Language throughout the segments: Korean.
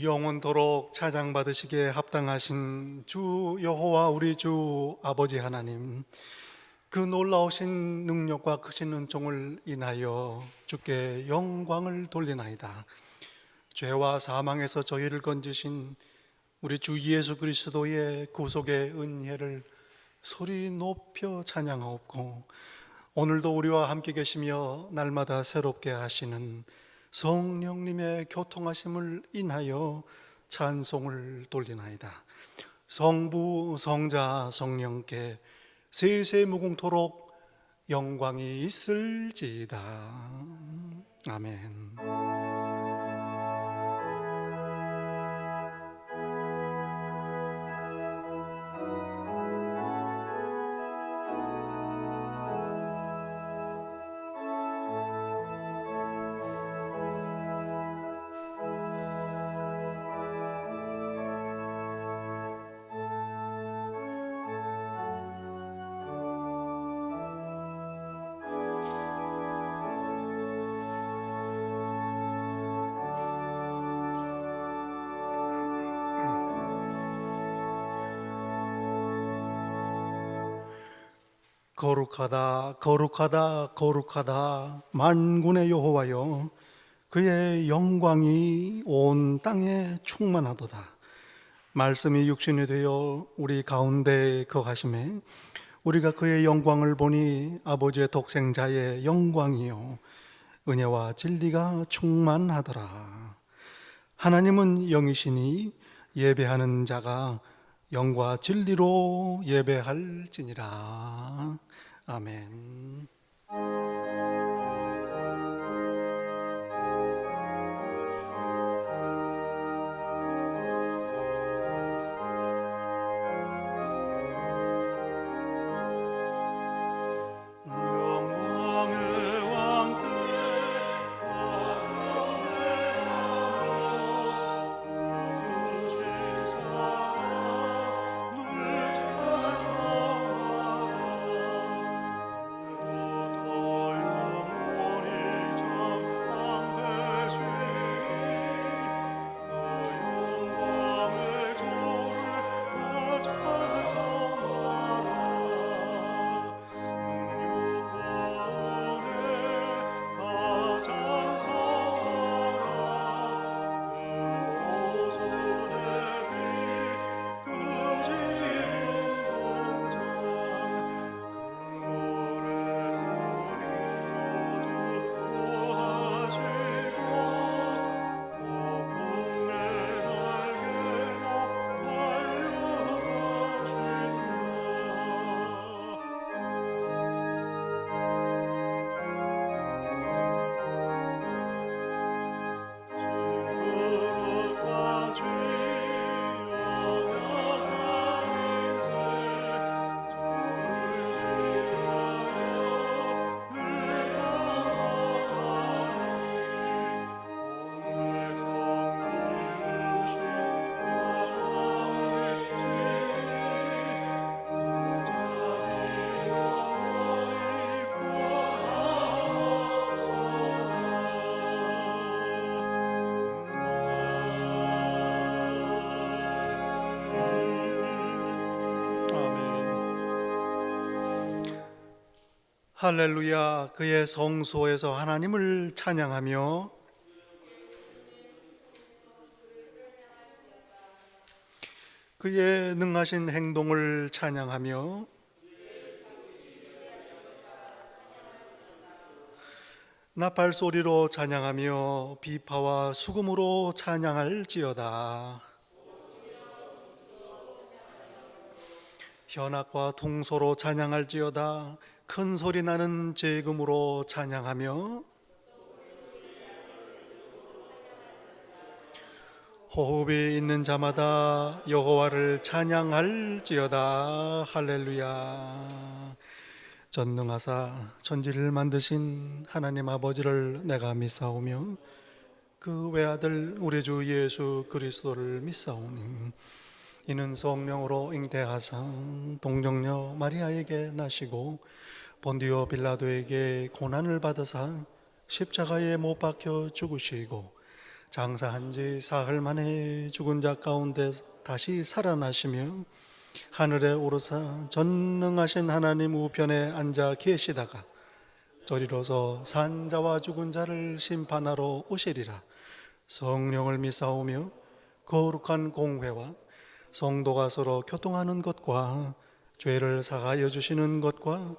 영원토록 찬양받으시기에 합당하신 주 여호와 우리 주 아버지 하나님, 그 놀라우신 능력과 크신 은총을 인하여 주께 영광을 돌리나이다. 죄와 사망에서 저희를 건지신 우리 주 예수 그리스도의 구속의 은혜를 소리 높여 찬양하옵고, 오늘도 우리와 함께 계시며 날마다 새롭게 하시는 성령님의 교통하심을 인하여 찬송을 돌리나이다. 성부, 성자, 성령께 세세 무궁토록 영광이 있을지이다. 아멘. 거룩하다, 거룩하다, 거룩하다 만군의 여호와여, 그의 영광이 온 땅에 충만하도다. 말씀이 육신이 되어 우리 가운데 거하심에 우리가 그의 영광을 보니 아버지의 독생자의 영광이요 은혜와 진리가 충만하더라. 하나님은 영이시니 예배하는 자가 영과 진리로 예배할지니라. 아멘. 할렐루야. 그의 성소에서 하나님을 찬양하며 그의 능하신 행동을 찬양하며 나팔 소리로 찬양하며 비파와 수금으로 찬양할지어다. 현악과 통소로 찬양할지어다. 큰 소리 나는 제금으로 찬양하며 호흡이 있는 자마다 여호와를 찬양할지어다. 할렐루야. 전능하사 천지를 만드신 하나님 아버지를 내가 믿사오며 그 외아들 우리 주 예수 그리스도를 믿사오니 이는 성령으로 잉태하사 동정녀 마리아에게 나시고 본디오 빌라도에게 고난을 받으사 십자가에 못 박혀 죽으시고 장사한 지 사흘 만에 죽은 자 가운데 다시 살아나시며 하늘에 오르사 전능하신 하나님 우편에 앉아 계시다가 저리로서 산자와 죽은 자를 심판하러 오시리라. 성령을 믿사오며 거룩한 공회와 성도가 서로 교통하는 것과 죄를 사하여 주시는 것과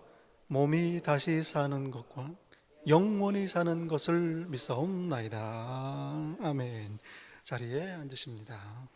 몸이 다시 사는 것과 영원히 사는 것을 믿사옵나이다. 아멘. 자리에 앉으십니다.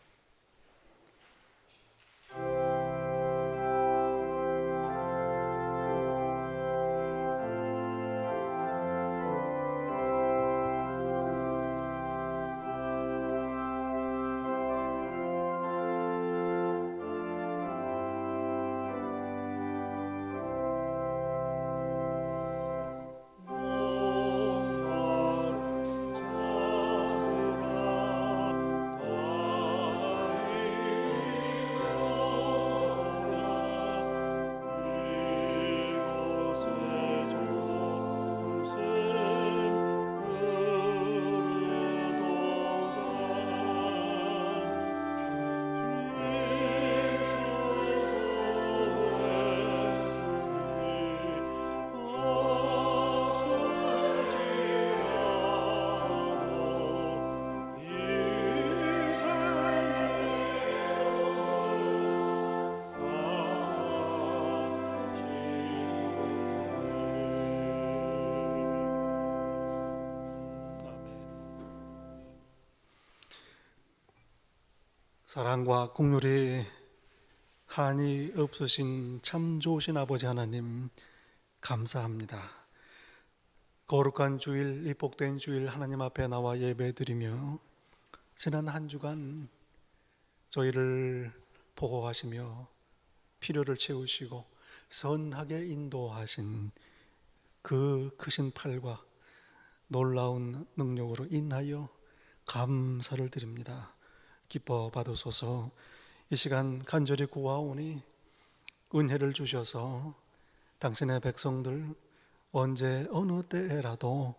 사랑과 국률이 한이 없으신 참 좋으신 아버지 하나님 감사합니다. 거룩한 주일, 이 복된 주일 하나님 앞에 나와 예배드리며 지난 한 주간 저희를 보호하시며 필요를 채우시고 선하게 인도하신 그 크신 팔과 놀라운 능력으로 인하여 감사를 드립니다. 기뻐 받으소서. 이 시간 간절히 구하오니 은혜를 주셔서 당신의 백성들 언제 어느 때라도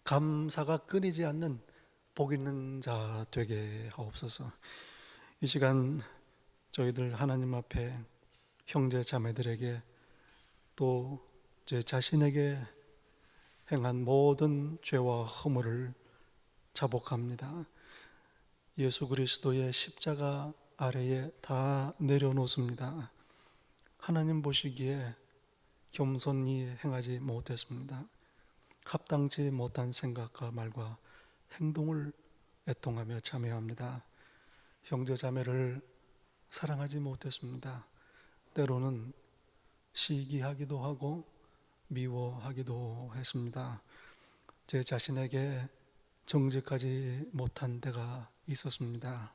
감사가 끊이지 않는 복 있는 자 되게 하옵소서. 이 시간 저희들 하나님 앞에 형제 자매들에게 또 제 자신에게 행한 모든 죄와 허물을 자복합니다. 예수 그리스도의 십자가 아래에 다 내려놓습니다. 하나님 보시기에 겸손히 행하지 못했습니다. 합당치 못한 생각과 말과 행동을 애통하며 참여합니다. 형제 자매를 사랑하지 못했습니다. 때로는 시기하기도 하고 미워하기도 했습니다. 제 자신에게 정직하지 못한 때가 있었습니다.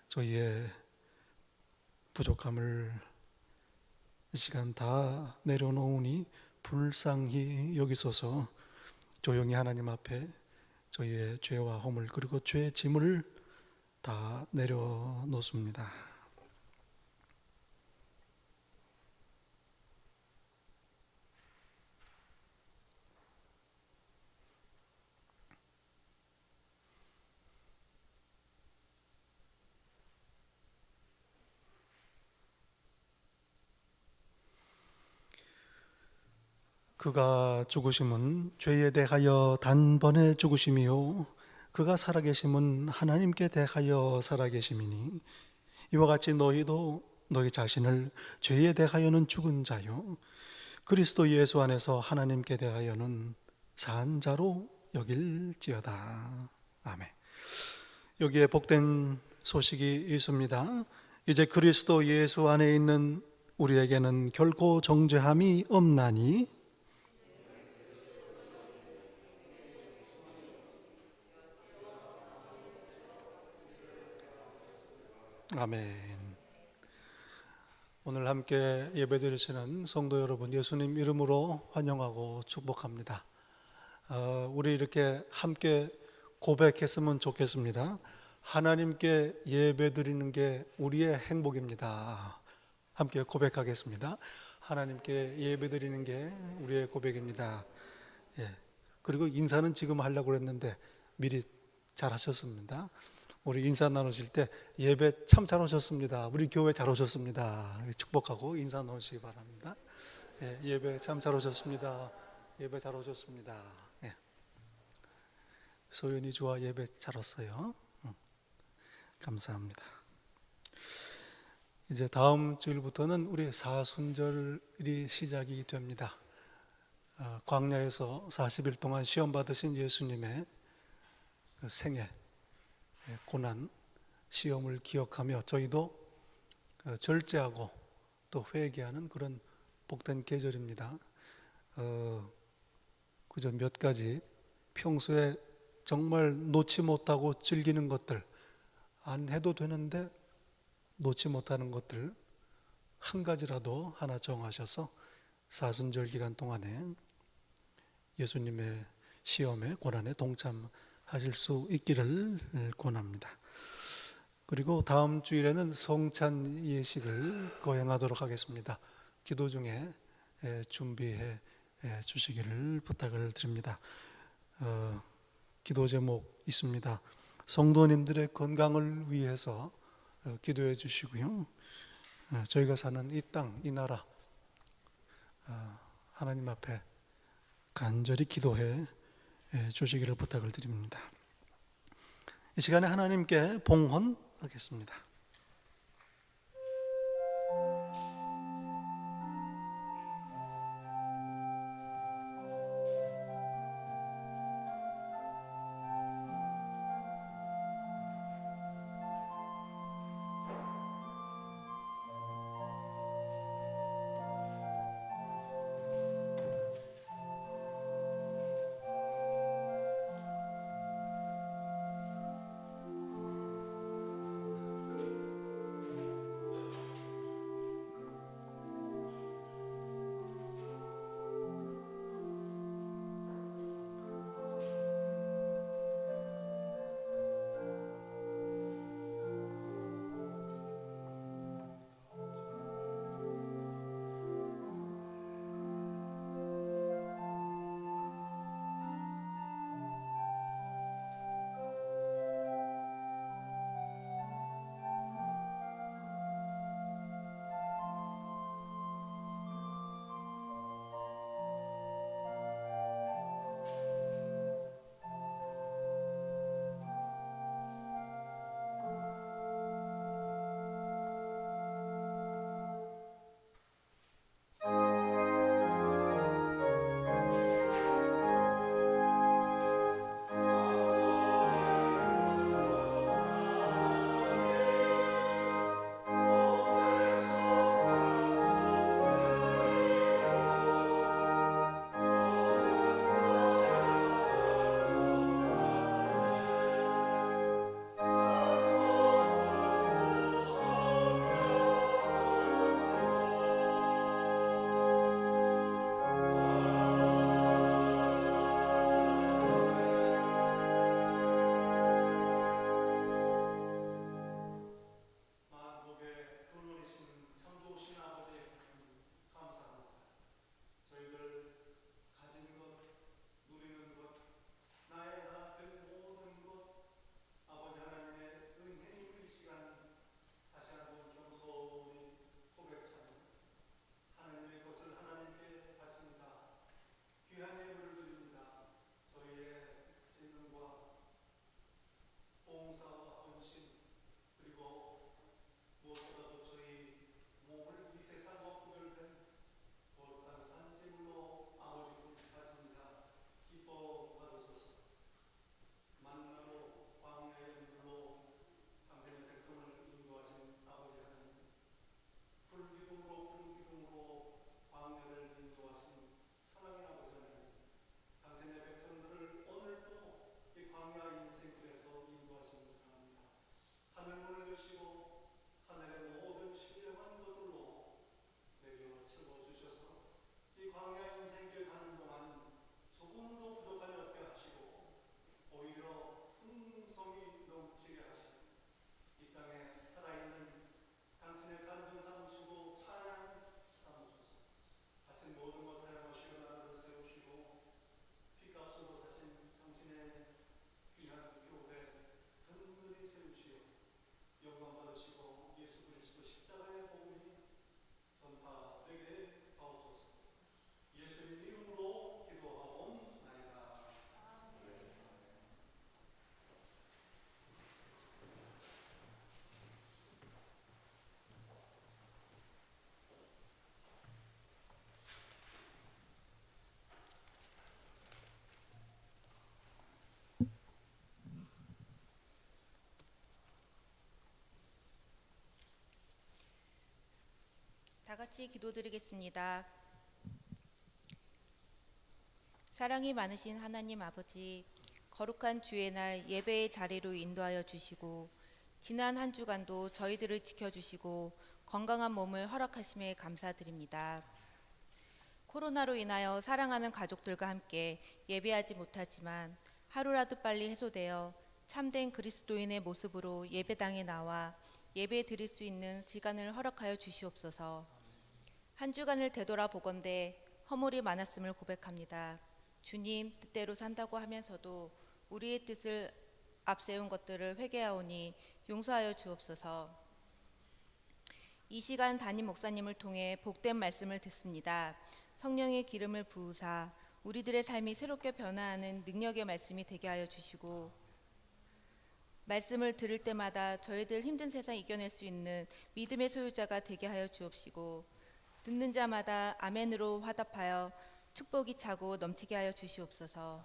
저희의 부족함을 이 시간 다 내려놓으니 불쌍히 여기소서. 조용히 하나님 앞에 저희의 죄와 허물 그리고 죄의 짐을 다 내려놓습니다. 그가 죽으심은 죄에 대하여 단번에 죽으심이요 그가 살아계심은 하나님께 대하여 살아계심이니 이와 같이 너희도 너희 자신을 죄에 대하여는 죽은 자요 그리스도 예수 안에서 하나님께 대하여는 산 자로 여길지어다. 아멘. 여기에 복된 소식이 있습니다. 이제 그리스도 예수 안에 있는 우리에게는 결코 정죄함이 없나니 아멘. 오늘 함께 예배드리시는 성도 여러분 예수님 이름으로 환영하고 축복합니다. 우리 이렇게 함께 고백했으면 좋겠습니다. 하나님께 예배드리는 게 우리의 행복입니다. 함께 고백하겠습니다. 하나님께 예배드리는 게 우리의 고백입니다. 예. 그리고 인사는 지금 하려고 했는데 미리 잘하셨습니다. 우리 인사 나누실 때 예배 참 잘 오셨습니다. 우리 교회 잘 오셨습니다. 축복하고 인사 나누시기 바랍니다. 예배 참 잘 오셨습니다. 예배 잘 오셨습니다. 소연이 주와 예배 잘 왔어요. 감사합니다. 이제 다음 주일부터는 우리 사순절이 시작이 됩니다. 광야에서 40일 동안 시험 받으신 예수님의 그 생애, 고난, 시험을 기억하며 저희도 절제하고 또 회개하는 그런 복된 계절입니다. 그저 몇 가지 평소에 정말 놓지 못하고 즐기는 것들, 안 해도 되는데 놓지 못하는 것들 한 가지라도 하나 정하셔서 사순절 기간 동안에 예수님의 시험에 고난에 동참하실 수 있기를 권합니다. 그리고 다음 주일에는 성찬 예식을 거행하도록 하겠습니다. 기도 중에 준비해 주시기를 부탁을 드립니다. 기도 제목 있습니다. 성도님들의 건강을 위해서 기도해 주시고요. 저희가 사는 이 땅, 이 나라 하나님 앞에 간절히 기도해 주시기를 부탁을 드립니다. 이 시간에 하나님께 봉헌하겠습니다. 같이 기도드리겠습니다. 사랑이 많으신 하나님 아버지, 거룩한 주의 날 예배의 자리로 인도하여 주시고 지난 한 주간도 저희들을 지켜주시고 건강한 몸을 허락하심에 감사드립니다. 코로나로 인하여 사랑하는 가족들과 함께 예배하지 못하지만 하루라도 빨리 해소되어 참된 그리스도인의 모습으로 예배당에 나와 예배 드릴 수 있는 시간을 허락하여 주시옵소서. 한 주간을 되돌아보건대 허물이 많았음을 고백합니다. 주님 뜻대로 산다고 하면서도 우리의 뜻을 앞세운 것들을 회개하오니 용서하여 주옵소서. 이 시간 담임 목사님을 통해 복된 말씀을 듣습니다. 성령의 기름을 부으사 우리들의 삶이 새롭게 변화하는 능력의 말씀이 되게 하여 주시고 말씀을 들을 때마다 저희들 힘든 세상 이겨낼 수 있는 믿음의 소유자가 되게 하여 주옵시고 듣는 자마다 아멘으로 화답하여 축복이 차고 넘치게 하여 주시옵소서.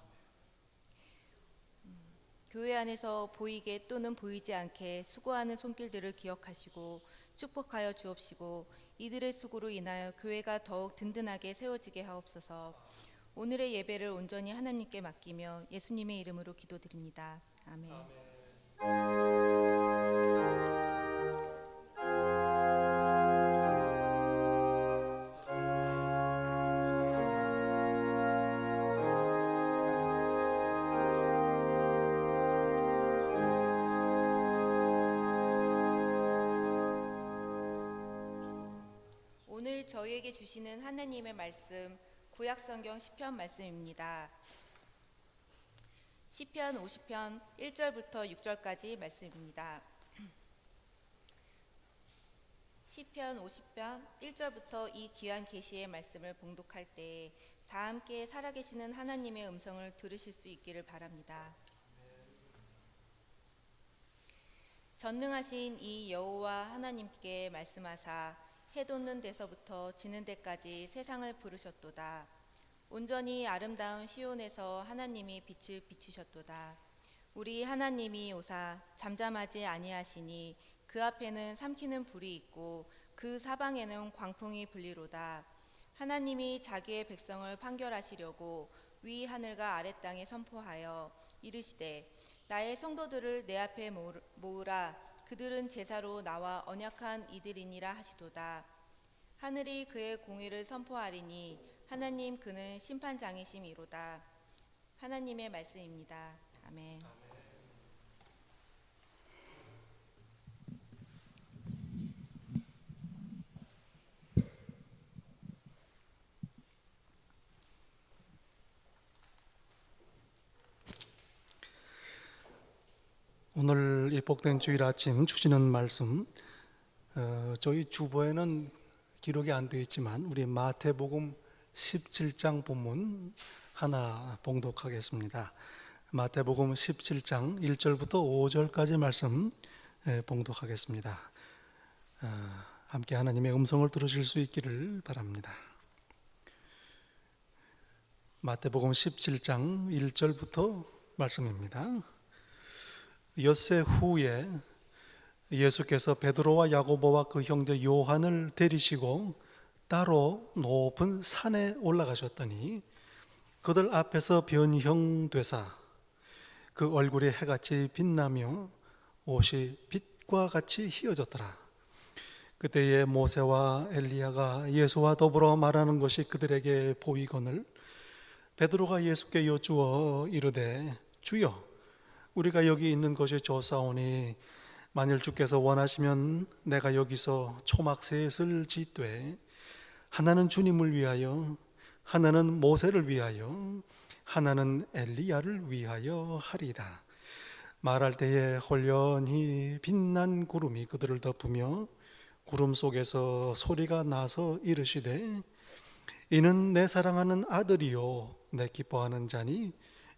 교회 안에서 보이게 또는 보이지 않게 수고하는 손길들을 기억하시고 축복하여 주옵시고 이들의 수고로 인하여 교회가 더욱 든든하게 세워지게 하옵소서. 오늘의 예배를 온전히 하나님께 맡기며 예수님의 이름으로 기도드립니다. 아멘. 오늘 저희에게 주시는 하나님의 말씀 구약성경 시편 말씀입니다. 시편 50편 1절부터 6절까지 말씀입니다. 시편 50편 1절부터 이 귀한 계시의 말씀을 봉독할 때 다 함께 살아계시는 하나님의 음성을 들으실 수 있기를 바랍니다. 전능하신 이 여호와 하나님께 말씀하사 해 돋는 데서부터 지는 데까지 세상을 부르셨도다. 온전히 아름다운 시온에서 하나님이 빛을 비추셨도다. 우리 하나님이 오사 잠잠하지 아니하시니 그 앞에는 삼키는 불이 있고 그 사방에는 광풍이 불리로다. 하나님이 자기의 백성을 판결하시려고 위 하늘과 아래 땅에 선포하여 이르시되 나의 성도들을 내 앞에 모으라. 그들은 제사로 나와 언약한 이들이니라 하시도다. 하늘이 그의 공의를 선포하리니 하나님 그는 심판장이심이로다. 하나님의 말씀입니다. 아멘. 오늘 이 복된 주일 아침 주시는 말씀, 저희 주보에는 기록이 안 되어 있지만 우리 마태복음 17장 본문 하나 봉독하겠습니다. 마태복음 17장 1절부터 5절까지 말씀 봉독하겠습니다. 함께 하나님의 음성을 들으실 수 있기를 바랍니다. 마태복음 17장 1절부터 말씀입니다. 엿새 후에 예수께서 베드로와 야고보와 그 형제 요한을 데리시고 따로 높은 산에 올라가셨더니 그들 앞에서 변형되사 그 얼굴이 해같이 빛나며 옷이 빛과 같이 희어졌더라. 그때에 모세와 엘리야가 예수와 더불어 말하는 것이 그들에게 보이거늘 베드로가 예수께 여쭈어 이르되 주여 우리가 여기 있는 것이 좋사오니 만일 주께서 원하시면 내가 여기서 초막셋을 짓되 하나는 주님을 위하여 하나는 모세를 위하여 하나는 엘리야를 위하여 하리이다. 말할 때에 홀연히 빛난 구름이 그들을 덮으며 구름 속에서 소리가 나서 이르시되 이는 내 사랑하는 아들이요 내 기뻐하는 자니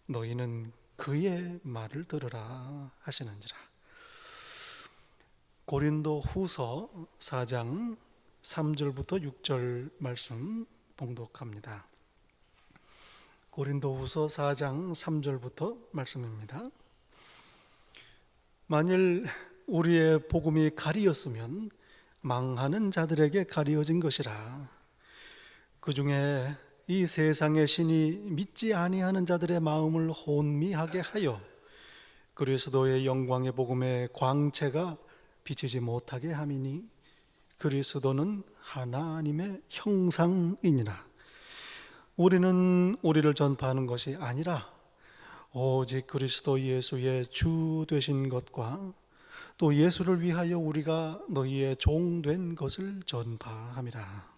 너희는 그의 말을 들으라 하시는지라. 고린도 후서 4장 3절부터 6절 말씀 봉독합니다. 고린도 후서 4장 3절부터 말씀입니다. 만일 우리의 복음이 가리였으면 망하는 자들에게 가리워진 것이라. 그 중에 이 세상의 신이 믿지 아니하는 자들의 마음을 혼미하게 하여 그리스도의 영광의 복음의 광채가 비치지 못하게 함이니, 그리스도는 하나님의 형상이니라. 우리는 우리를 전파하는 것이 아니라 오직 그리스도 예수의 주 되신 것과 또 예수를 위하여 우리가 너희의 종 된 것을 전파함이라.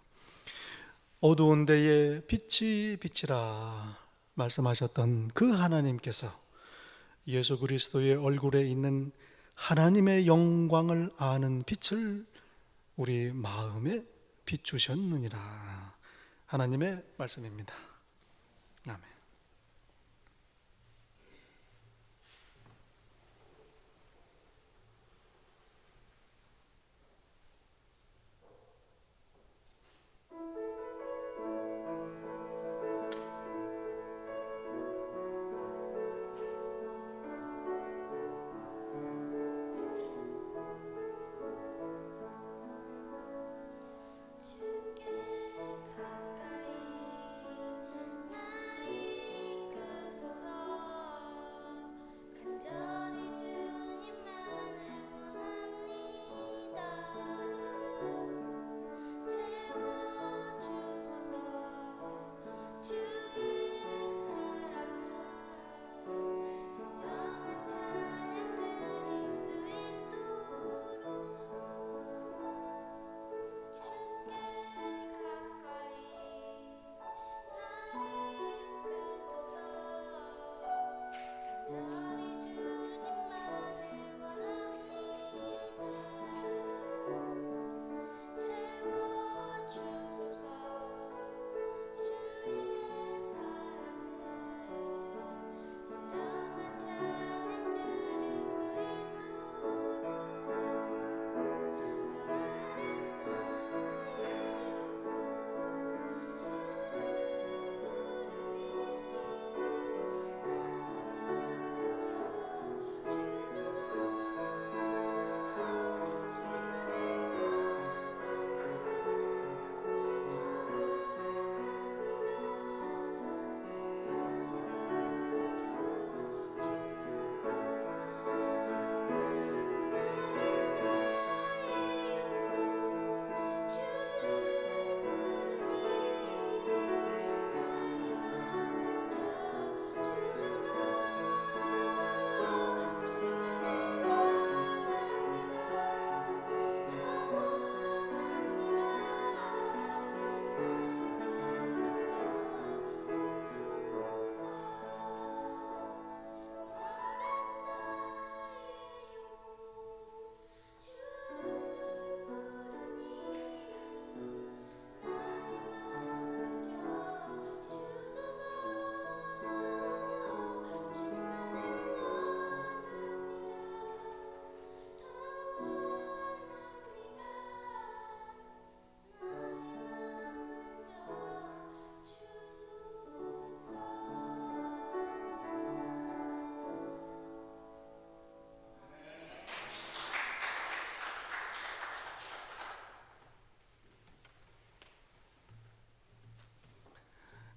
어두운 데에 빛이 비치라 말씀하셨던 그 하나님께서 예수 그리스도의 얼굴에 있는 하나님의 영광을 아는 빛을 우리 마음에 비추셨느니라. 하나님의 말씀입니다. 아멘.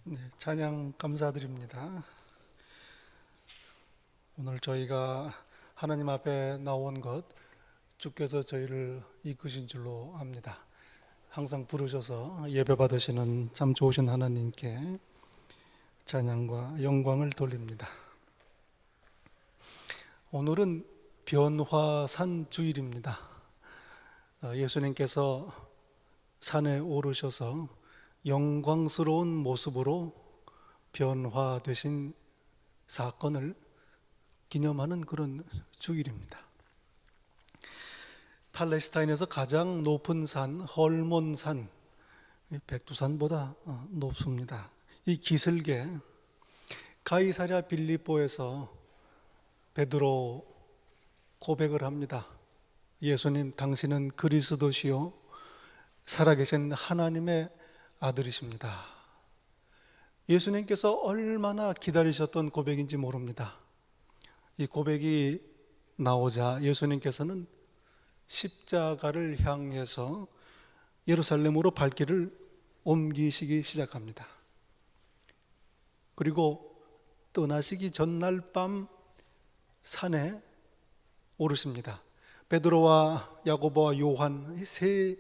네, 찬양 감사드립니다. 오늘 저희가 하나님 앞에 나온 것 주께서 저희를 이끄신 줄로 압니다. 항상 부르셔서 예배 받으시는 참 좋으신 하나님께 찬양과 영광을 돌립니다. 오늘은 변화산 주일입니다. 예수님께서 산에 오르셔서 영광스러운 모습으로 변화되신 사건을 기념하는 그런 주일입니다. 팔레스타인에서 가장 높은 산 헐몬산, 백두산보다 높습니다. 이 기슭에 가이사랴 빌립보에서 베드로 고백을 합니다. 예수님, 당신은 그리스도시요 살아계신 하나님의 아들이십니다. 예수님께서 얼마나 기다리셨던 고백인지 모릅니다. 이 고백이 나오자 예수님께서는 십자가를 향해서 예루살렘으로 발길을 옮기시기 시작합니다. 그리고 떠나시기 전날 밤 산에 오르십니다. 베드로와 야고보와 요한 이 세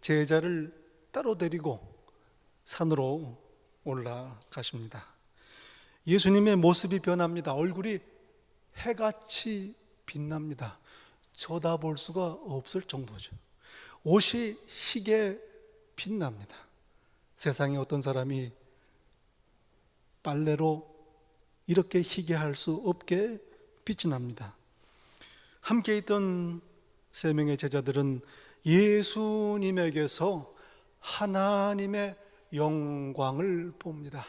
제자를 따로 데리고 산으로 올라가십니다. 예수님의 모습이 변합니다. 얼굴이 해같이 빛납니다. 쳐다볼 수가 없을 정도죠. 옷이 희게 빛납니다. 세상에 어떤 사람이 빨래로 이렇게 희게 할 수 없게 빛이 납니다. 함께 있던 세 명의 제자들은 예수님에게서 하나님의 영광을 봅니다.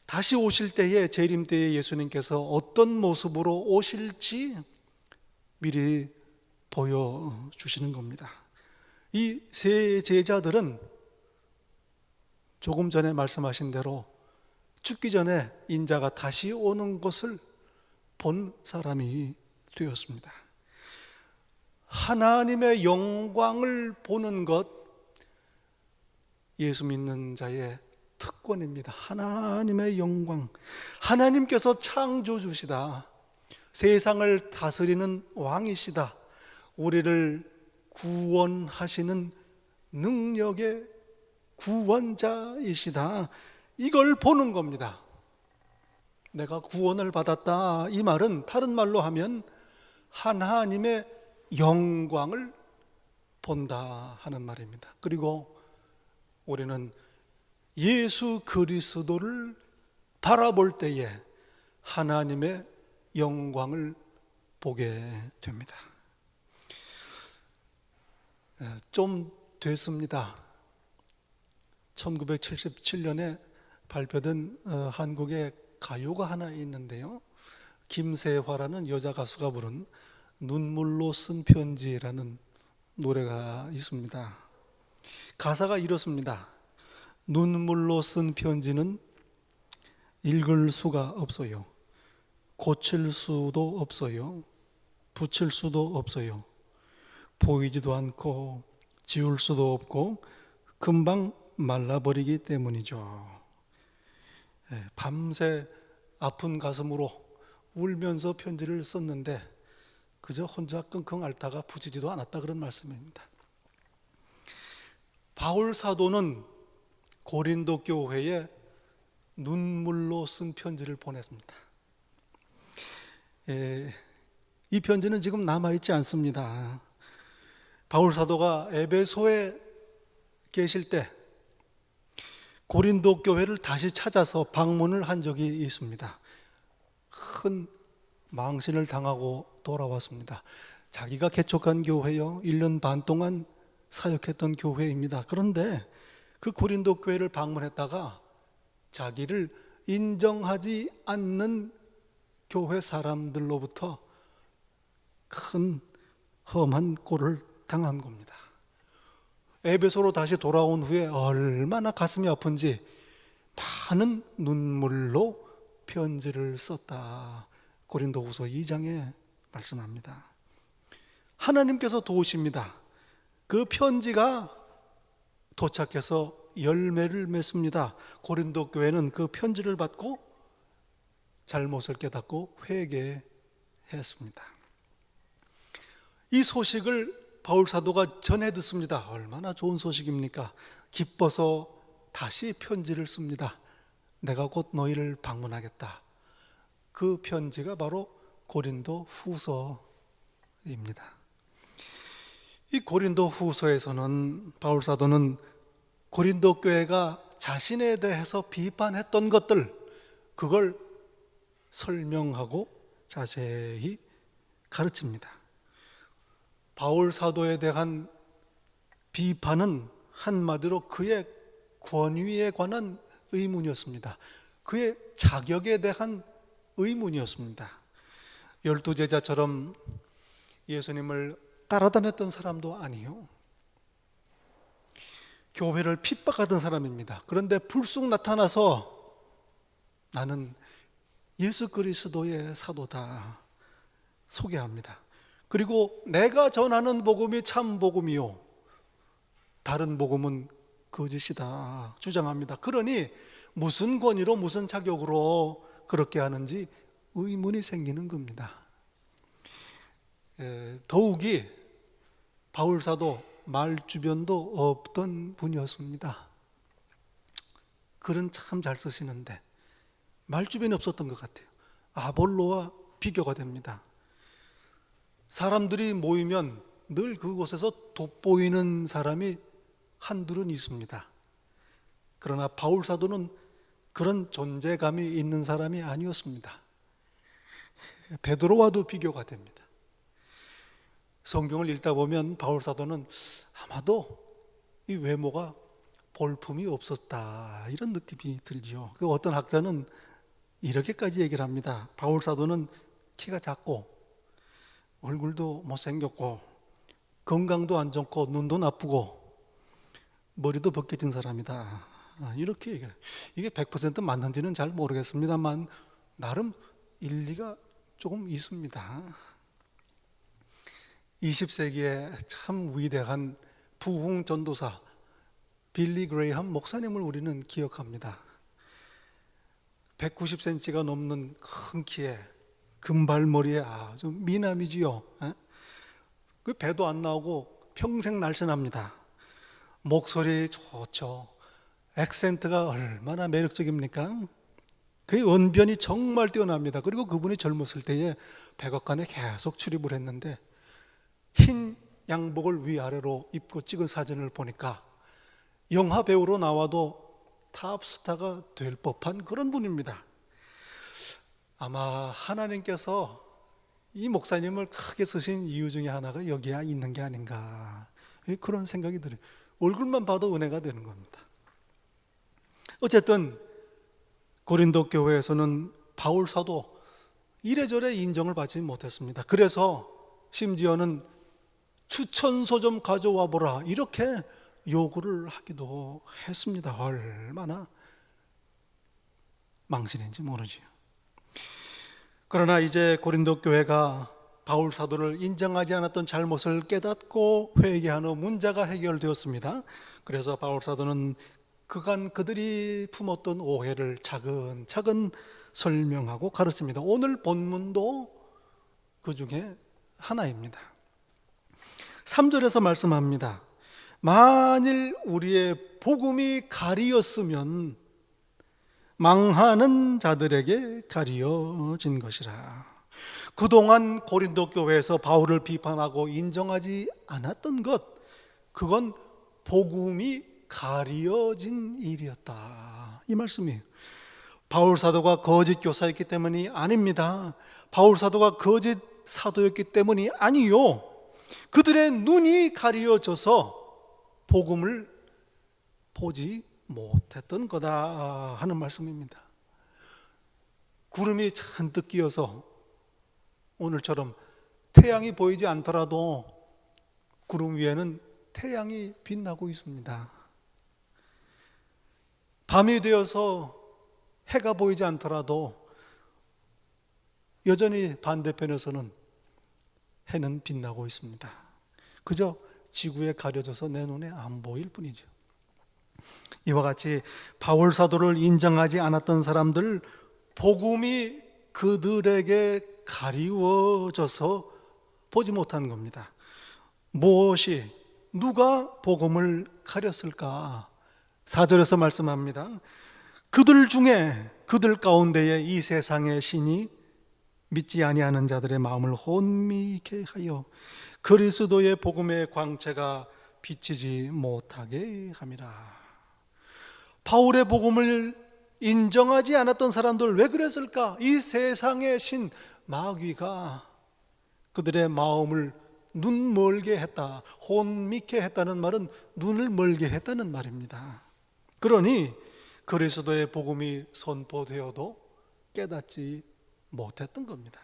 다시 오실 때에, 재림 때에 예수님께서 어떤 모습으로 오실지 미리 보여주시는 겁니다. 이 세 제자들은 조금 전에 말씀하신 대로 죽기 전에 인자가 다시 오는 것을 본 사람이 되었습니다. 하나님의 영광을 보는 것, 예수 믿는 자의 특권입니다. 하나님의 영광, 하나님께서 창조주시다, 세상을 다스리는 왕이시다, 우리를 구원하시는 능력의 구원자이시다, 이걸 보는 겁니다. 내가 구원을 받았다, 이 말은 다른 말로 하면 하나님의 영광을 본다 하는 말입니다. 그리고 우리는 예수 그리스도를 바라볼 때에 하나님의 영광을 보게 됩니다. 좀 됐습니다. 1977년에 발표된 한국의 가요가 하나 있는데요, 김세화라는 여자 가수가 부른 눈물로 쓴 편지라는 노래가 있습니다. 가사가 이렇습니다. 눈물로 쓴 편지는 읽을 수가 없어요. 고칠 수도 없어요. 붙일 수도 없어요. 보이지도 않고 지울 수도 없고 금방 말라버리기 때문이죠. 밤새 아픈 가슴으로 울면서 편지를 썼는데 그저 혼자 끙끙 앓다가 부지지도 않았다, 그런 말씀입니다. 바울 사도는 고린도 교회에 눈물로 쓴 편지를 보냈습니다. 이 편지는 지금 남아있지 않습니다. 바울 사도가 에베소에 계실 때 고린도 교회를 다시 찾아서 방문을 한 적이 있습니다. 큰 망신을 당하고 돌아왔습니다. 자기가 개척한 교회요, 1년 반 동안 사역했던 교회입니다. 그런데 그 고린도 교회를 방문했다가 자기를 인정하지 않는 교회 사람들로부터 큰 험한 꼴을 당한 겁니다. 에베소로 다시 돌아온 후에 얼마나 가슴이 아픈지 많은 눈물로 편지를 썼다, 고린도후서 2장에 말씀합니다. 하나님께서 도우십니다. 그 편지가 도착해서 열매를 맺습니다. 고린도 교회는 그 편지를 받고 잘못을 깨닫고 회개했습니다. 이 소식을 바울 사도가 전해 듣습니다. 얼마나 좋은 소식입니까? 기뻐서 다시 편지를 씁니다. 내가 곧 너희를 방문하겠다. 그 편지가 바로 고린도 후서입니다. 이 고린도 후서에서는 바울 사도는 고린도 교회가 자신에 대해서 비판했던 것들, 그걸 설명하고 자세히 가르칩니다. 바울 사도에 대한 비판은 한마디로 그의 권위에 관한 의문이었습니다. 그의 자격에 대한 의문이었습니다. 12제자처럼 예수님을 따라다녔던 사람도 아니요, 교회를 핍박하던 사람입니다. 그런데 불쑥 나타나서 나는 예수 그리스도의 사도다 소개합니다. 그리고 내가 전하는 복음이 참 복음이요 다른 복음은 거짓이다 주장합니다. 그러니 무슨 권위로 무슨 자격으로 그렇게 하는지 의문이 생기는 겁니다. 더욱이 바울사도 말주변도 없던 분이었습니다. 글은 참 잘 쓰시는데 말주변이 없었던 것 같아요. 아볼로와 비교가 됩니다. 사람들이 모이면 늘 그곳에서 돋보이는 사람이 한둘은 있습니다. 그러나 바울사도는 그런 존재감이 있는 사람이 아니었습니다. 베드로와도 비교가 됩니다. 성경을 읽다 보면 바울사도는 아마도 이 외모가 볼품이 없었다 이런 느낌이 들죠. 어떤 학자는 이렇게까지 얘기를 합니다. 바울사도는 키가 작고 얼굴도 못생겼고 건강도 안 좋고 눈도 나쁘고 머리도 벗겨진 사람이다 이렇게 얘기해요. 이게 100% 맞는지는 잘 모르겠습니다만 나름 일리가 조금 있습니다. 20세기에 참 위대한 부흥 전도사 빌리 그레이엄 목사님을 우리는 기억합니다. 190cm가 넘는 큰 키에 금발머리에 아주 미남이지요. 그 배도 안 나오고 평생 날씬합니다. 목소리 좋죠. 액센트가 얼마나 매력적입니까? 그 언변이 정말 뛰어납니다. 그리고 그분이 젊었을 때에 백악관에 계속 출입을 했는데 흰 양복을 위아래로 입고 찍은 사진을 보니까 영화 배우로 나와도 탑스타가 될 법한 그런 분입니다. 아마 하나님께서 이 목사님을 크게 쓰신 이유 중에 하나가 여기에 있는 게 아닌가 그런 생각이 들어요. 얼굴만 봐도 은혜가 되는 겁니다. 어쨌든 고린도 교회에서는 바울 사도 이래저래 인정을 받지 못했습니다. 그래서 심지어는 추천서 좀 가져와 보라 이렇게 요구를 하기도 했습니다. 얼마나 망신인지 모르지요. 그러나 이제 고린도 교회가 바울 사도를 인정하지 않았던 잘못을 깨닫고 회개한 후 문제가 해결되었습니다. 그래서 바울 사도는 그간 그들이 품었던 오해를 차근차근 설명하고 가르칩니다. 오늘 본문도 그 중에 하나입니다. 3절에서 말씀합니다. 만일 우리의 복음이 가리었으면 망하는 자들에게 가리어진 것이라. 그동안 고린도 교회에서 바울을 비판하고 인정하지 않았던 것, 그건 복음이 가리어진 일이었다 이 말씀이에요. 바울 사도가 거짓 교사였기 때문이 아닙니다. 바울 사도가 거짓 사도였기 때문이 아니요, 그들의 눈이 가리어져서 복음을 보지 못했던 거다 하는 말씀입니다. 구름이 잔뜩 끼어서 오늘처럼 태양이 보이지 않더라도 구름 위에는 태양이 빛나고 있습니다. 밤이 되어서 해가 보이지 않더라도 여전히 반대편에서는 해는 빛나고 있습니다. 그저 지구에 가려져서 내 눈에 안 보일 뿐이죠. 이와 같이 바울 사도를 인정하지 않았던 사람들, 복음이 그들에게 가리워져서 보지 못한 겁니다. 무엇이, 누가 복음을 가렸을까? 4절에서 말씀합니다. 그들 중에, 그들 가운데에 이 세상의 신이 믿지 아니하는 자들의 마음을 혼미케 하여 그리스도의 복음의 광채가 비치지 못하게 함이라. 바울의 복음을 인정하지 않았던 사람들 왜 그랬을까? 이 세상의 신 마귀가 그들의 마음을 눈 멀게 했다. 혼미케 했다는 말은 눈을 멀게 했다는 말입니다. 그러니 그리스도의 복음이 선포되어도 깨닫지 못했던 겁니다.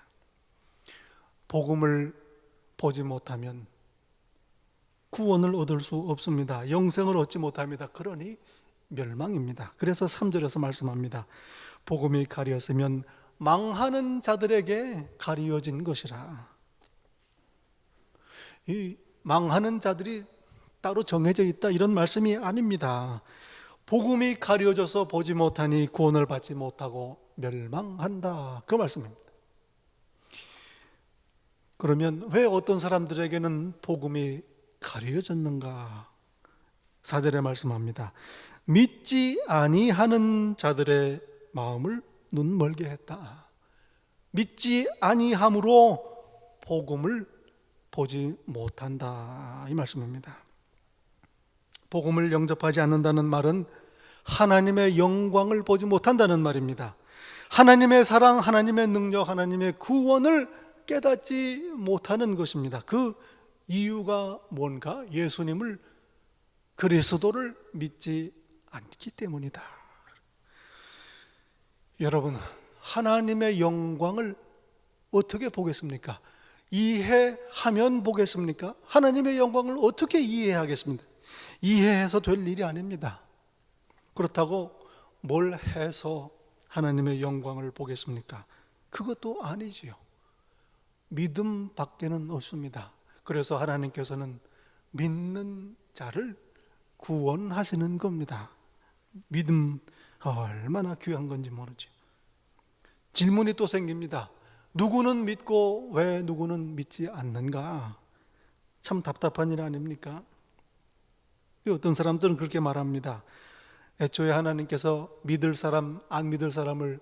복음을 보지 못하면 구원을 얻을 수 없습니다. 영생을 얻지 못합니다. 그러니 멸망입니다. 그래서 3절에서 말씀합니다. 복음이 가리었으면 망하는 자들에게 가리어진 것이라. 이 망하는 자들이 따로 정해져 있다 이런 말씀이 아닙니다. 복음이 가려져서 보지 못하니 구원을 받지 못하고 멸망한다, 그 말씀입니다. 그러면 왜 어떤 사람들에게는 복음이 가려졌는가? 4절에 말씀합니다. 믿지 아니하는 자들의 마음을 눈멀게 했다. 믿지 아니함으로 복음을 보지 못한다, 이 말씀입니다. 복음을 영접하지 않는다는 말은 하나님의 영광을 보지 못한다는 말입니다. 하나님의 사랑, 하나님의 능력, 하나님의 구원을 깨닫지 못하는 것입니다. 그 이유가 뭔가? 예수님을, 그리스도를 믿지 않기 때문이다. 여러분, 하나님의 영광을 어떻게 보겠습니까? 이해하면 보겠습니까? 하나님의 영광을 어떻게 이해하겠습니까? 이해해서 될 일이 아닙니다. 그렇다고 뭘 해서 하나님의 영광을 보겠습니까? 그것도 아니지요. 믿음 밖에는 없습니다. 그래서 하나님께서는 믿는 자를 구원하시는 겁니다. 믿음 얼마나 귀한 건지 모르죠. 질문이 또 생깁니다. 누구는 믿고 왜 누구는 믿지 않는가? 참 답답한 일 아닙니까? 어떤 사람들은 그렇게 말합니다. 애초에 하나님께서 믿을 사람, 안 믿을 사람을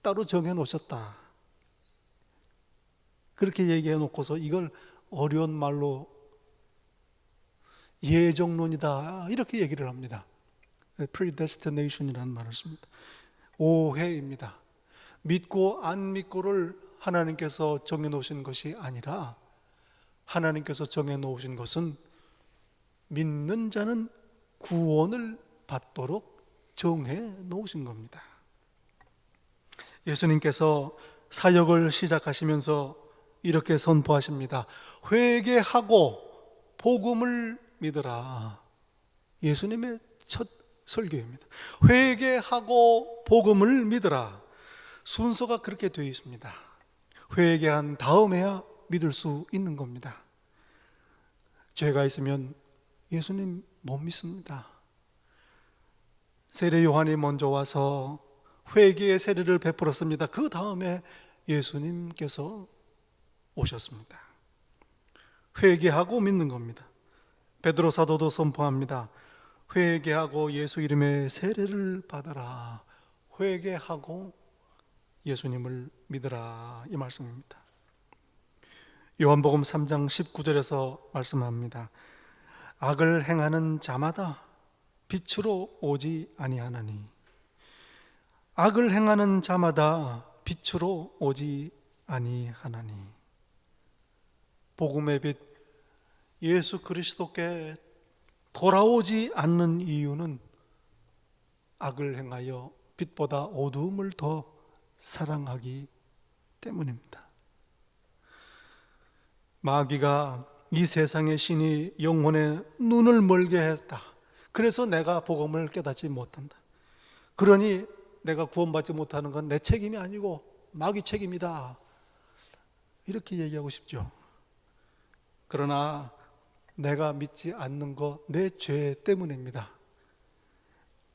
따로 정해 놓으셨다. 그렇게 얘기해 놓고서 이걸 어려운 말로 예정론이다, 이렇게 얘기를 합니다. predestination이라는 말을 씁니다. 오해입니다. 믿고 안 믿고를 하나님께서 정해 놓으신 것이 아니라 하나님께서 정해 놓으신 것은 믿는 자는 구원을 받도록 정해 놓으신 겁니다. 예수님께서 사역을 시작하시면서 이렇게 선포하십니다. 회개하고 복음을 믿으라. 예수님의 첫 설교입니다. 회개하고 복음을 믿으라. 순서가 그렇게 되어 있습니다. 회개한 다음에야 믿을 수 있는 겁니다. 죄가 있으면 예수님 못 믿습니다. 세례 요한이 먼저 와서 회개의 세례를 베풀었습니다. 그 다음에 예수님께서 오셨습니다. 회개하고 믿는 겁니다. 베드로 사도도 선포합니다. 회개하고 예수 이름의 세례를 받아라. 회개하고 예수님을 믿으라, 이 말씀입니다. 요한복음 3장 19절에서 말씀합니다. 악을 행하는 자마다 빛으로 오지 아니하나니, 악을 행하는 자마다 빛으로 오지 아니하나니. 복음의 빛 예수 그리스도께 돌아오지 않는 이유는 악을 행하여 빛보다 어두움을 더 사랑하기 때문입니다. 마귀가 이 세상의 신이 영혼의 눈을 멀게 했다. 그래서 내가 복음을 깨닫지 못한다. 그러니 내가 구원받지 못하는 건 내 책임이 아니고 마귀 책임이다. 이렇게 얘기하고 싶죠. 그러나 내가 믿지 않는 거 내 죄 때문입니다.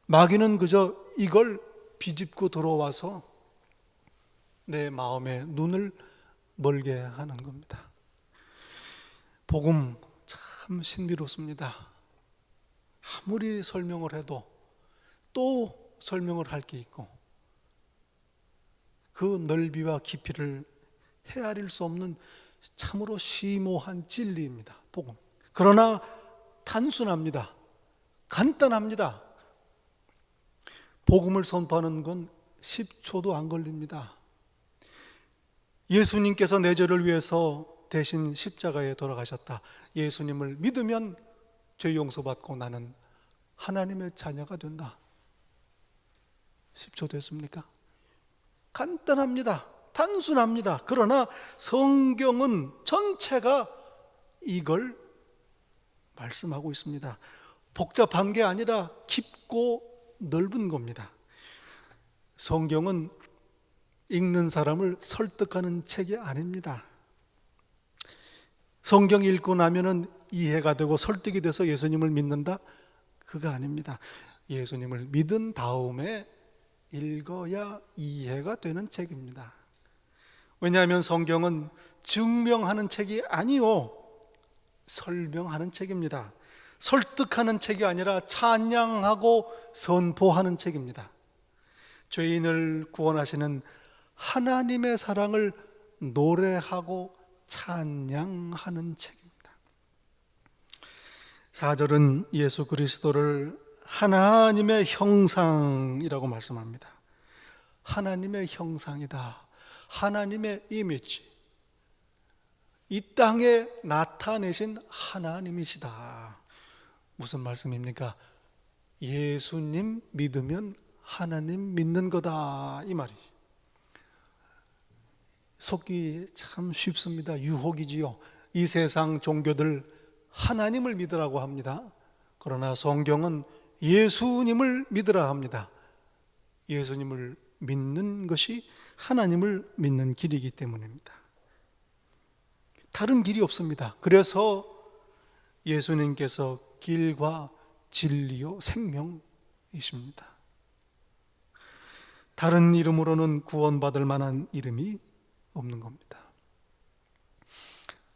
마귀는 그저 이걸 비집고 들어와서 내 마음의 눈을 멀게 하는 겁니다. 복음 참 신비롭습니다. 아무리 설명을 해도 또 설명을 할 게 있고 그 넓이와 깊이를 헤아릴 수 없는 참으로 심오한 진리입니다. 복음. 그러나 단순합니다. 간단합니다. 복음을 선포하는 건 10초도 안 걸립니다. 예수님께서 내 죄를 위해서 대신 십자가에 돌아가셨다. 예수님을 믿으면 죄 용서받고 나는 하나님의 자녀가 된다. 10초 됐습니까? 간단합니다. 단순합니다. 그러나 성경은 전체가 이걸 말씀하고 있습니다. 복잡한 게 아니라 깊고 넓은 겁니다. 성경은 읽는 사람을 설득하는 책이 아닙니다. 성경 읽고 나면은 이해가 되고 설득이 돼서 예수님을 믿는다? 그거 아닙니다. 예수님을 믿은 다음에 읽어야 이해가 되는 책입니다. 왜냐하면 성경은 증명하는 책이 아니요, 설명하는 책입니다. 설득하는 책이 아니라 찬양하고 선포하는 책입니다. 죄인을 구원하시는 하나님의 사랑을 노래하고 찬양하는 책입니다. 4절은 예수 그리스도를 하나님의 형상이라고 말씀합니다. 하나님의 형상이다. 하나님의 이미지. 이 땅에 나타내신 하나님이시다. 무슨 말씀입니까? 예수님 믿으면 하나님 믿는 거다, 이 말이죠. 속기 참 쉽습니다. 유혹이지요. 이 세상 종교들 하나님을 믿으라고 합니다. 그러나 성경은 예수님을 믿으라 합니다. 예수님을 믿는 것이 하나님을 믿는 길이기 때문입니다. 다른 길이 없습니다. 그래서 예수님께서 길과 진리요 생명이십니다. 다른 이름으로는 구원받을 만한 이름이 없는 겁니다.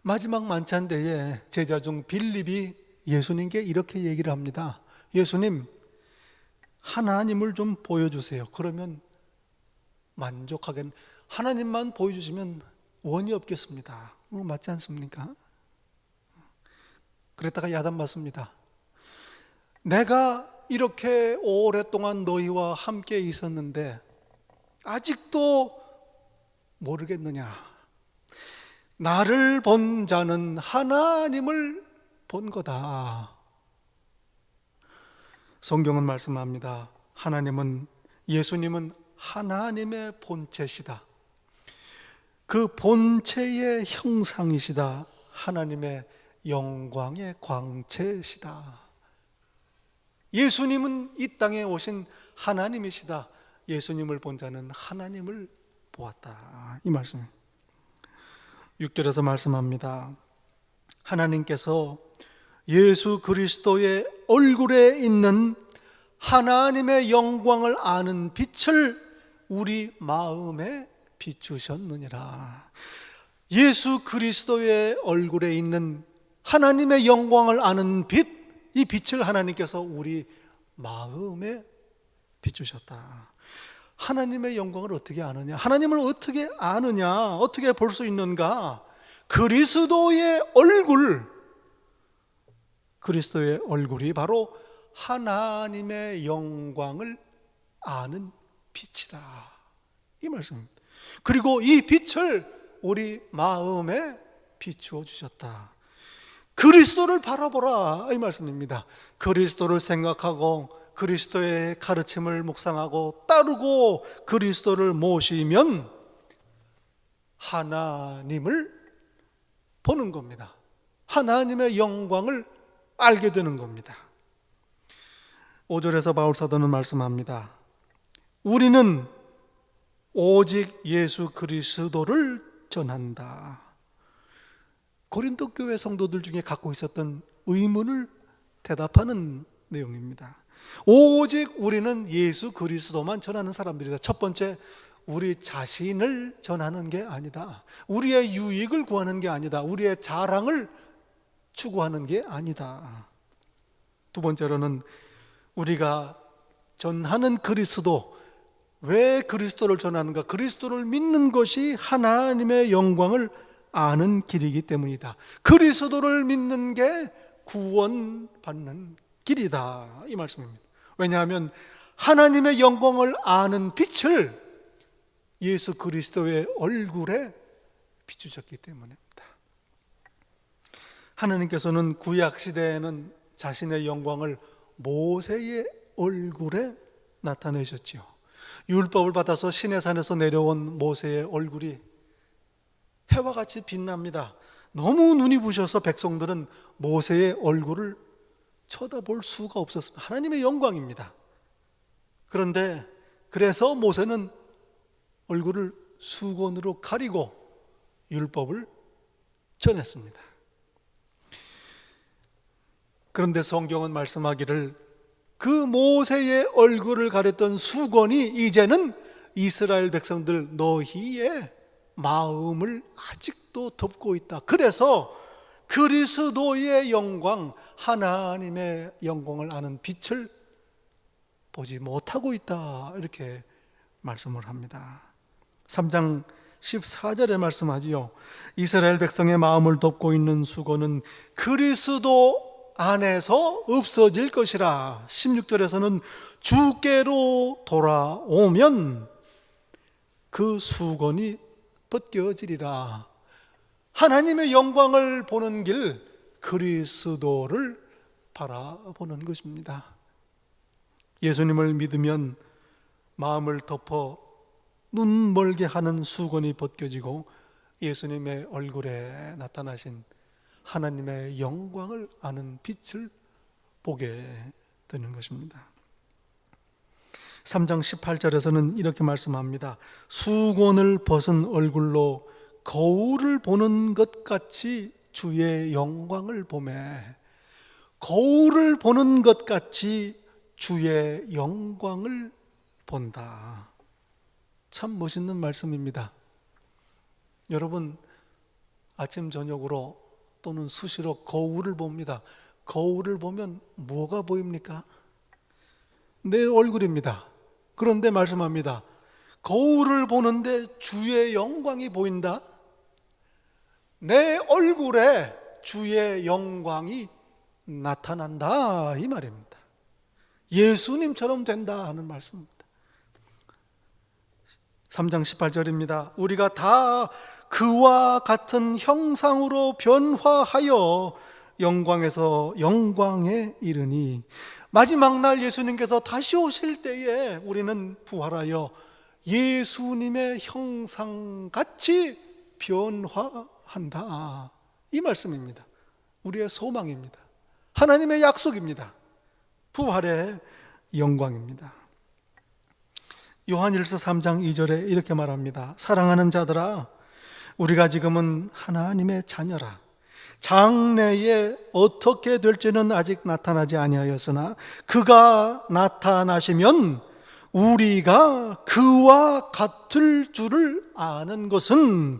마지막 만찬 때에 제자 중 빌립이 예수님께 이렇게 얘기를 합니다. 예수님, 하나님을 좀 보여주세요. 그러면 만족하겠, 하나님만 보여주시면 원이 없겠습니다. 맞지 않습니까? 그랬다가 야단 맞습니다. 내가 이렇게 오랫동안 너희와 함께 있었는데 아직도 모르겠느냐? 나를 본 자는 하나님을 본 거다. 성경은 말씀합니다. 하나님은, 예수님은 하나님의 본체시다. 그 본체의 형상이시다. 하나님의 영광의 광채시다. 예수님은 이 땅에 오신 하나님이시다. 예수님을 본 자는 하나님을 보았다. 이 말씀. 6절에서 말씀합니다. 하나님께서 예수 그리스도의 얼굴에 있는 하나님의 영광을 아는 빛을 우리 마음에 비추셨느니라. 예수 그리스도의 얼굴에 있는 하나님의 영광을 아는 빛, 이 빛을 하나님께서 우리 마음에 비추셨다. 하나님의 영광을 어떻게 아느냐? 하나님을 어떻게 아느냐? 어떻게 볼 수 있는가? 그리스도의 얼굴, 그리스도의 얼굴이 바로 하나님의 영광을 아는 빛이다. 이 말씀입니다. 그리고 이 빛을 우리 마음에 비추어 주셨다. 그리스도를 바라보라, 이 말씀입니다. 그리스도를 생각하고 그리스도의 가르침을 묵상하고 따르고 그리스도를 모시면 하나님을 보는 겁니다. 하나님의 영광을 알게 되는 겁니다. 5절에서 바울사도는 말씀합니다. 우리는 오직 예수 그리스도를 전한다. 고린도 교회 성도들 중에 갖고 있었던 의문을 대답하는 내용입니다. 오직 우리는 예수 그리스도만 전하는 사람들이다. 첫 번째, 우리 자신을 전하는 게 아니다. 우리의 유익을 구하는 게 아니다. 우리의 자랑을 추구하는 게 아니다. 두 번째로는 우리가 전하는 그리스도, 왜 그리스도를 전하는가? 그리스도를 믿는 것이 하나님의 영광을 아는 길이기 때문이다. 그리스도를 믿는 게 구원받는 길이다, 이 말씀입니다. 왜냐하면 하나님의 영광을 아는 빛을 예수 그리스도의 얼굴에 비추셨기 때문입니다. 하나님께서는 구약 시대에는 자신의 영광을 모세의 얼굴에 나타내셨지요. 율법을 받아서 시내산에서 내려온 모세의 얼굴이 해와 같이 빛납니다. 너무 눈이 부셔서 백성들은 모세의 얼굴을 쳐다볼 수가 없었습니다. 하나님의 영광입니다. 그런데 그래서 모세는 얼굴을 수건으로 가리고 율법을 전했습니다. 그런데 성경은 말씀하기를 그 모세의 얼굴을 가렸던 수건이 이제는 이스라엘 백성들 너희의 마음을 아직도 덮고 있다. 그래서 그리스도의 영광, 하나님의 영광을 아는 빛을 보지 못하고 있다. 이렇게 말씀을 합니다. 3장 14절에 말씀하지요. 이스라엘 백성의 마음을 덮고 있는 수건은 그리스도 안에서 없어질 것이라. 16절에서는 주께로 돌아오면 그 수건이 벗겨지리라. 하나님의 영광을 보는 길, 그리스도를 바라보는 것입니다. 예수님을 믿으면 마음을 덮어 눈 멀게 하는 수건이 벗겨지고 예수님의 얼굴에 나타나신 하나님의 영광을 아는 빛을 보게 되는 것입니다. 3장 18절에서는 이렇게 말씀합니다. 수건을 벗은 얼굴로 거울을 보는 것 같이 주의 영광을 보매. 거울을 보는 것 같이 주의 영광을 본다. 참 멋있는 말씀입니다. 여러분, 아침 저녁으로 또는 수시로 거울을 봅니다. 거울을 보면 뭐가 보입니까? 내 얼굴입니다. 그런데 말씀합니다. 거울을 보는데 주의 영광이 보인다? 내 얼굴에 주의 영광이 나타난다, 이 말입니다. 예수님처럼 된다 하는 말씀입니다. 3장 18절입니다. 우리가 다 그와 같은 형상으로 변화하여 영광에서 영광에 이르니, 마지막 날 예수님께서 다시 오실 때에 우리는 부활하여 예수님의 형상같이 변화한다, 이 말씀입니다. 우리의 소망입니다. 하나님의 약속입니다. 부활의 영광입니다. 요한일서 3장 2절에 이렇게 말합니다. 사랑하는 자들아, 우리가 지금은 하나님의 자녀라. 장래에 어떻게 될지는 아직 나타나지 아니하였으나 그가 나타나시면 우리가 그와 같을 줄을 아는 것은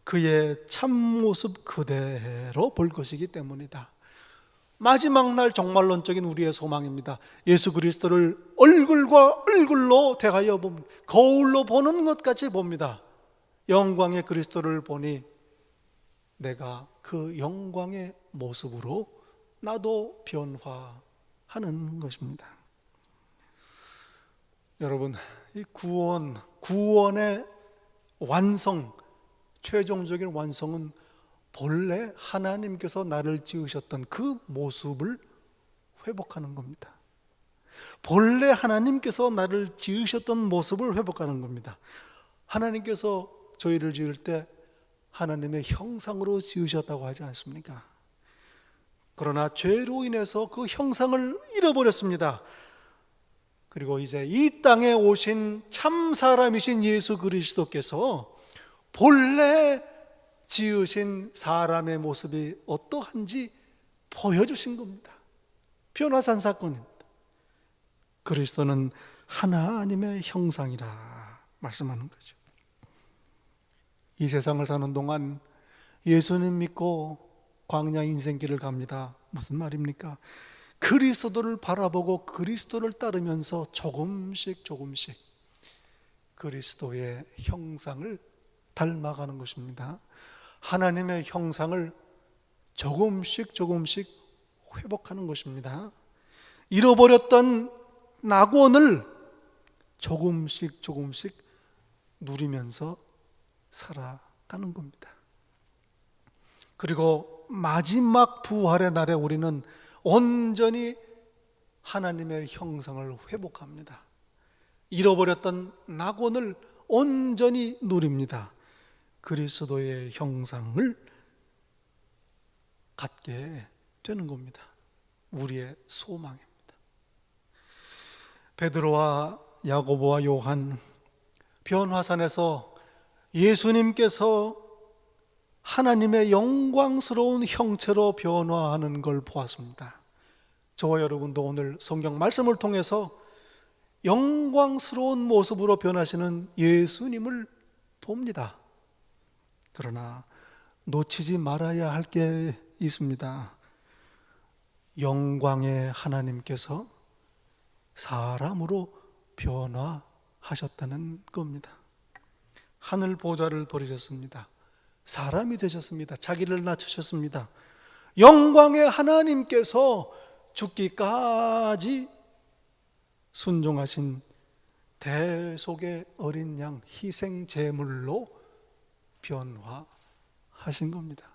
그의 참모습 그대로 볼 것이기 때문이다. 마지막 날 종말론적인 우리의 소망입니다. 예수 그리스도를 얼굴과 얼굴로 대하여 봅니다. 거울로 보는 것 같이 봅니다. 영광의 그리스도를 보니 내가 그 영광의 모습으로 나도 변화하는 것입니다. 여러분, 이 구원의 완성, 최종적인 완성은 본래 하나님께서 나를 지으셨던 그 모습을 회복하는 겁니다. 본래 하나님께서 나를 지으셨던 모습을 회복하는 겁니다. 하나님께서 저희를 지을 때 하나님의 형상으로 지으셨다고 하지 않습니까? 그러나 죄로 인해서 그 형상을 잃어버렸습니다. 그리고 이제 이 땅에 오신 참 사람이신 예수 그리스도께서 본래 지으신 사람의 모습이 어떠한지 보여주신 겁니다. 변화산 사건입니다. 그리스도는 하나님의 형상이라 말씀하는 거죠. 이 세상을 사는 동안 예수님 믿고 광야 인생길을 갑니다. 무슨 말입니까? 그리스도를 바라보고 그리스도를 따르면서 조금씩 그리스도의 형상을 닮아가는 것입니다. 하나님의 형상을 조금씩 회복하는 것입니다. 잃어버렸던 낙원을 조금씩 누리면서 살아가는 겁니다. 그리고 마지막 부활의 날에 우리는 온전히 하나님의 형상을 회복합니다. 잃어버렸던 낙원을 온전히 누립니다. 그리스도의 형상을 갖게 되는 겁니다. 우리의 소망입니다. 베드로와 야고보와 요한, 변화산에서 예수님께서 하나님의 영광스러운 형체로 변화하는 걸 보았습니다. 저와 여러분도 오늘 성경 말씀을 통해서 영광스러운 모습으로 변하시는 예수님을 봅니다. 그러나 놓치지 말아야 할 게 있습니다. 영광의 하나님께서 사람으로 변화하셨다는 겁니다. 하늘 보좌를 버리셨습니다. 사람이 되셨습니다. 자기를 낮추셨습니다. 영광의 하나님께서 죽기까지 순종하신 대속의 어린 양 희생 제물로 변화하신 겁니다.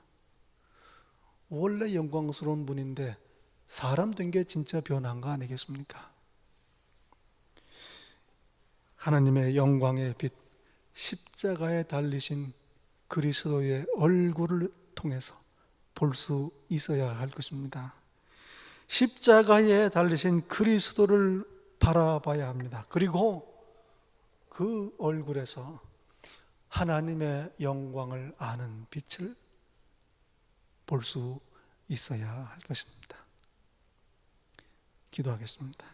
원래 영광스러운 분인데 사람 된 게 진짜 변한 거 아니겠습니까? 하나님의 영광의 빛, 십자가에 달리신 그리스도의 얼굴을 통해서 볼 수 있어야 할 것입니다. 십자가에 달리신 그리스도를 바라봐야 합니다. 그리고 그 얼굴에서 하나님의 영광을 아는 빛을 볼 수 있어야 할 것입니다. 기도하겠습니다.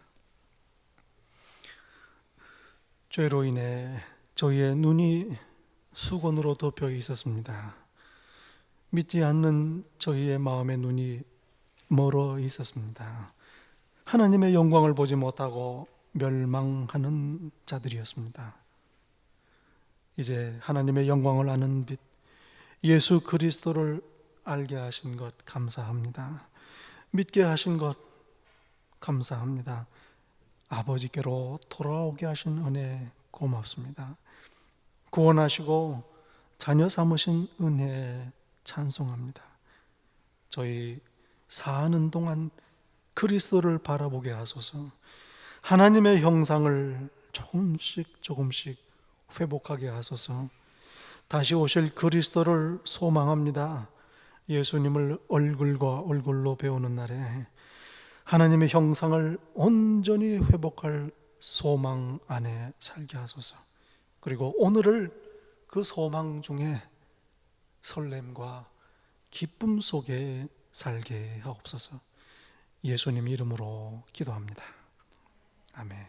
죄로 인해 저희의 눈이 수건으로 덮여 있었습니다. 믿지 않는 저희의 마음의 눈이 멀어 있었습니다. 하나님의 영광을 보지 못하고 멸망하는 자들이었습니다. 이제 하나님의 영광을 아는 빛, 예수 그리스도를 알게 하신 것 감사합니다. 믿게 하신 것 감사합니다. 아버지께로 돌아오게 하신 은혜 고맙습니다. 구원하시고 자녀 삼으신 은혜 찬송합니다. 저희 사는 동안 그리스도를 바라보게 하소서. 하나님의 형상을 조금씩 회복하게 하소서. 다시 오실 그리스도를 소망합니다. 예수님을 얼굴과 얼굴로 배우는 날에 하나님의 형상을 온전히 회복할 소망 안에 살게 하소서. 그리고 오늘을 그 소망 중에 설렘과 기쁨 속에 살게 하옵소서. 예수님 이름으로 기도합니다. 아멘.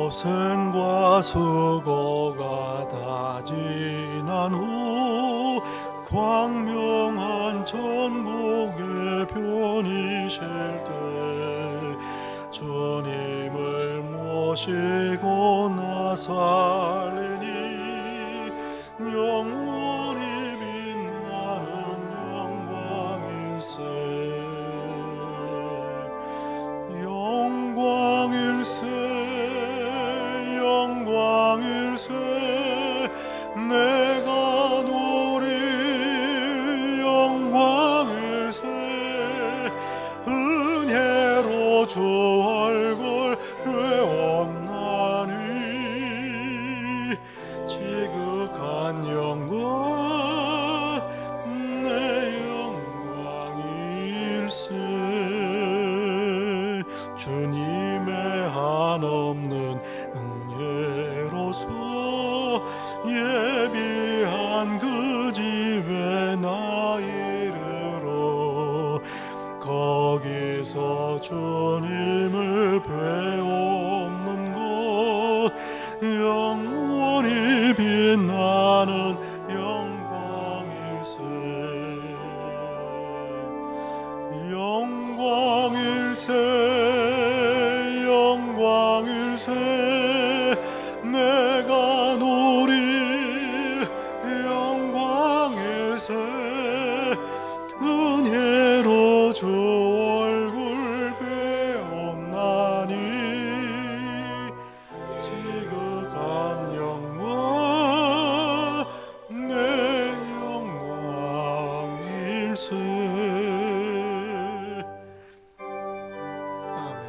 고생과 수고가 다 지난 후 광명한 천국에 편이실 때 주님을 모시고 나살리니 영원히 빛나는 영광일세. 내가 누릴 영광일세. 은혜로 주 얼굴 되옵나니 지극한 영광 내 영광일세. 주님의 한없는 은혜로서 예비한 그 집에 나 이르러 거기서 주님을 배옵는 곳 영원히 빛나는 영광일세. 영광일세 내가 누릴 영광일세. 은혜로 주 얼굴 배옵나니 지극한 영광 내 영광일세. 아멘.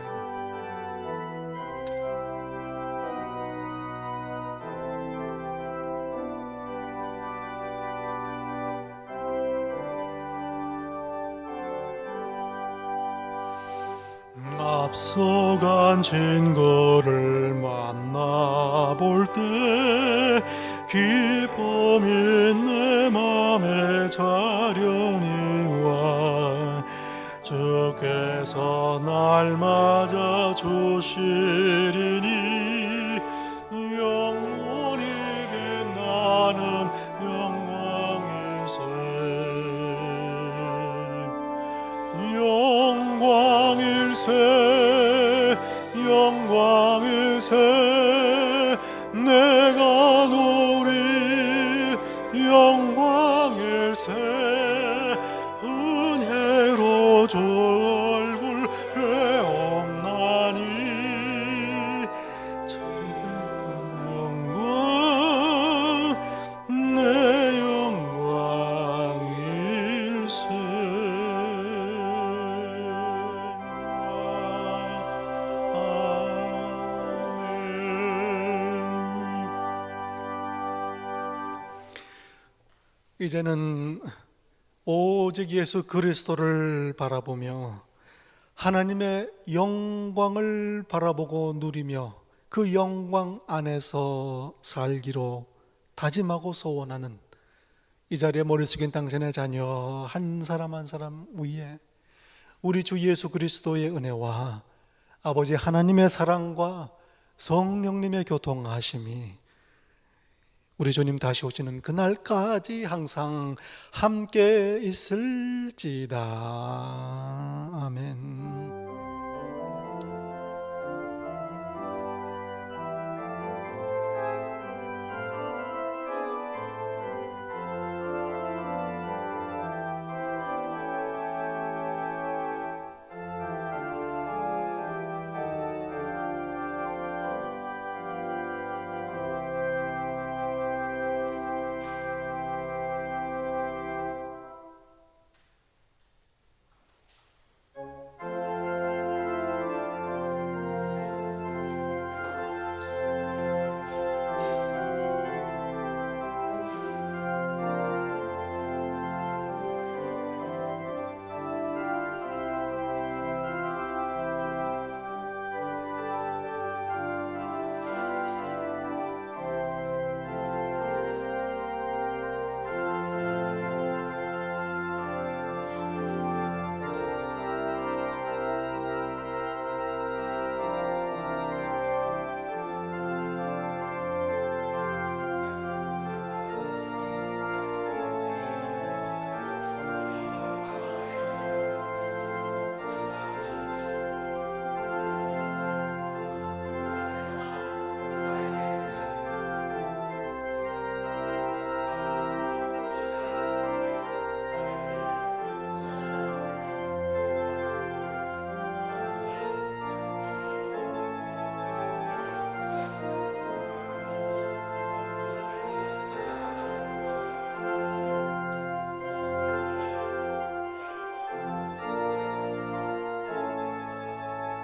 앞서간 친구를 만나볼 때 기쁨이 내 맘에 자련히 와 주께서 날 맞아 주시리니 영원히 빛나는 영광일세 영광일세 내가 누릴 영광일세 은혜로 주 얼굴 배옵나니 참 영광 내 영광일세 이제는 오직 예수 그리스도를 바라보며 하나님의 영광을 바라보고 누리며 그 영광 안에서 살기로 다짐하고 소원하는 이 자리에 머리 숙인 당신의 자녀 한 사람 한 사람 위에 우리 주 예수 그리스도의 은혜와 아버지 하나님의 사랑과 성령님의 교통하심이 우리 주님 다시 오시는 그날까지 항상 함께 있을지다. 아멘.